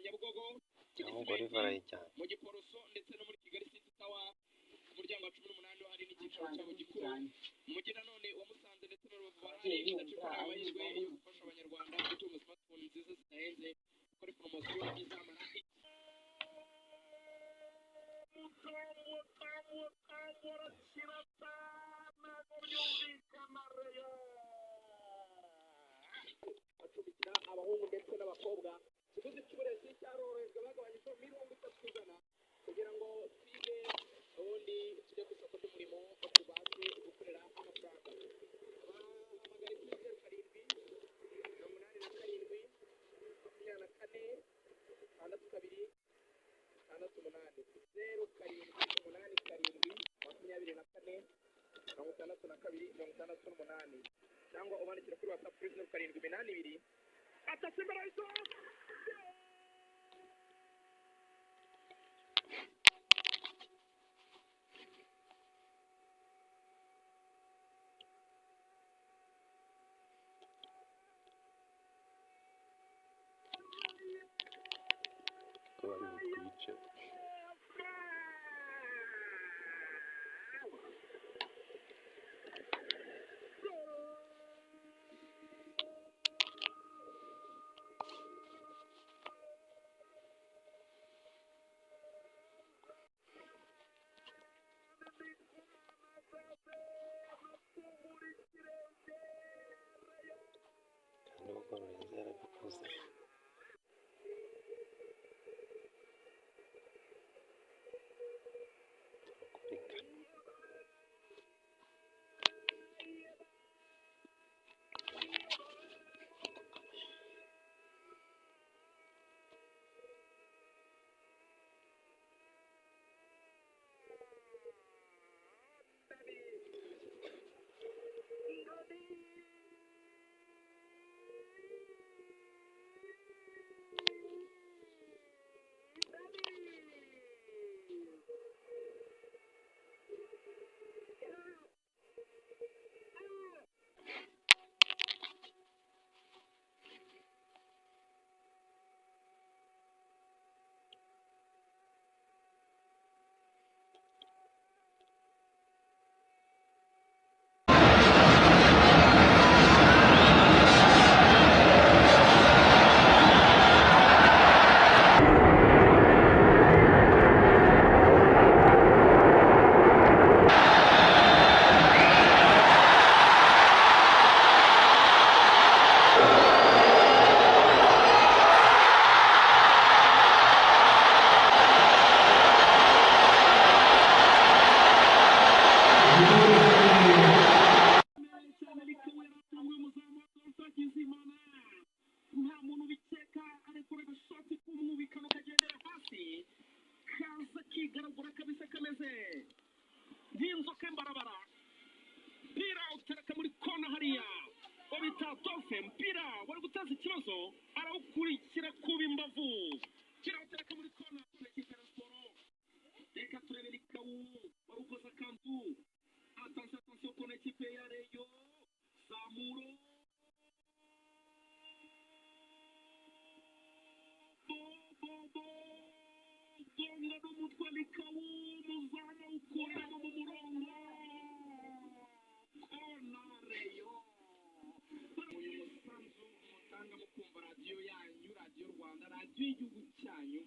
Nyabugogo cyangwa River cyane mu Giporoso ndetse no muri Kigali City Tower ku muryango wa 18 hari n'icyicaro cyabo gikuru mu mujyi nanone wa Musanze ndetse no Rubavu hari ndacika amahirwe yo gufasha abanyarwanda gutunga smartphone nziza zidahenze kuri promosiyo izamara abahungu ndetse n'abakobwa ikigo cy'uburezi cyarorejwe bagabanyije 30% kugira ngo twige ubundi tujye ku isoko ry'umurimo tubashe gukorera amafaranga bahamagara kuri 07 cyangwa ubandikira kuri WhatsApp kuri 0782 atasimbarayizo mpira wari gutaza ikibazo arawukurikira kuba imbavu kirawutereka muri kona ikipe ya siporo reka turebe Rikawu wari ukoze akantu attention kona ikipe ya Reyo Samuro Bonga n'umutwe Rikawu muzana ukorera mu murongo kona Reyo mutanga mukumva radiyo yanyu radiyo Rwanda radiyo y'igihugu cyanyu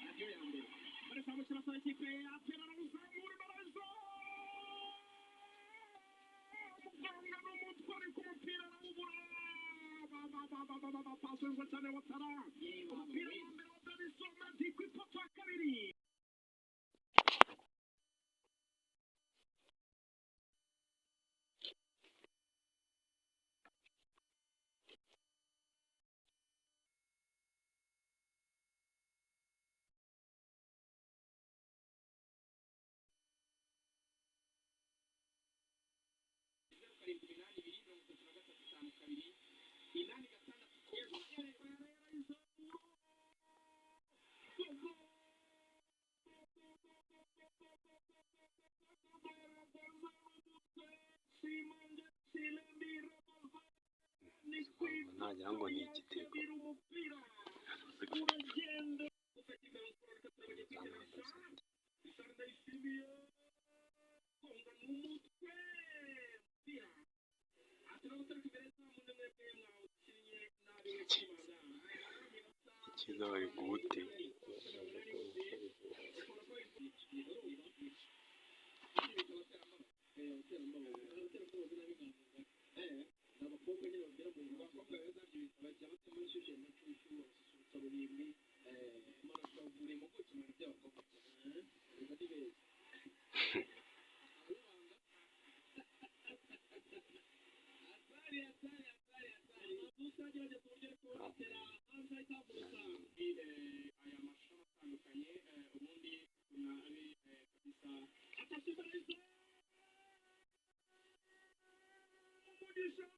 radiyo ya mbere muri saa mukino sa ikipe ya Pera Ruzamura Barazo Bonga n'umutwe ari ku mupira arawubura paswe cyane Watara umupira wa mbere wa Davison Mati ku ipoto ya kabiri nagira ngo ni igitego Ndayishimiye konga n'umutwe mpira atera gutera imbere zamu n'umwebwe mwawukinnye nabi w'ikimana Kiza bari gute Attention,